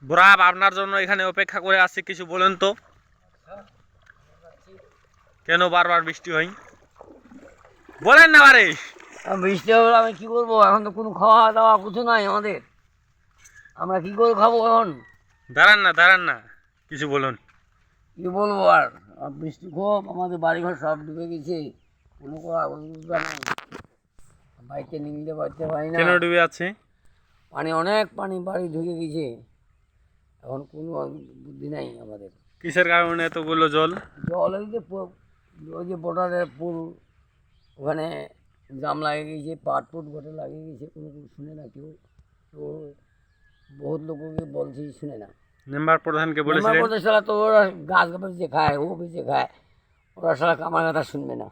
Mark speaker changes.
Speaker 1: বুড়াব আপনার জন্য এখানে অপেক্ষা করে আছি, কিছু বলেন তো কেন বারবার বৃষ্টি হয়? বলেন না বারে।
Speaker 2: বৃষ্টি হলে আমি কি করবো? এখন তো কোনো খাওয়া দাওয়া কিছু নাই আমাদের। আমরা কি করে খাবো এখন?
Speaker 1: দাঁড়ান না, কিছু বলুন।
Speaker 2: কি বলবো আর? বৃষ্টি খুব, আমাদের বাড়িঘর সব ডুবে গেছে। কোনো অসুবিধা নেই, বাইকে নিতে পারতে পারি না।
Speaker 1: কেন ডুবে আছে?
Speaker 2: পানি, অনেক পানি, বাড়ি ঢুকে গেছে। এখন কোনো বুদ্ধি নাই আমাদের।
Speaker 1: কিসের কারণে এতগুলো জল?
Speaker 2: জল ওই যে বর্ডারের পুল, ওখানে জাম লাগে গেছে, পাট পুট ঘটে লাগিয়ে গেছে, কোনো শুনে না কেউ। তো বহুত লোককে বলছি, শুনে না।
Speaker 1: মেম্বার প্রধানকে
Speaker 2: মেম্বার
Speaker 1: বলেছিলেন?
Speaker 2: প্রদেশ সালা তো ওরা গাছ বেঁচে খায়, ও বেঁচে খায়, ওরা সারা আমার কথা শুনবে না।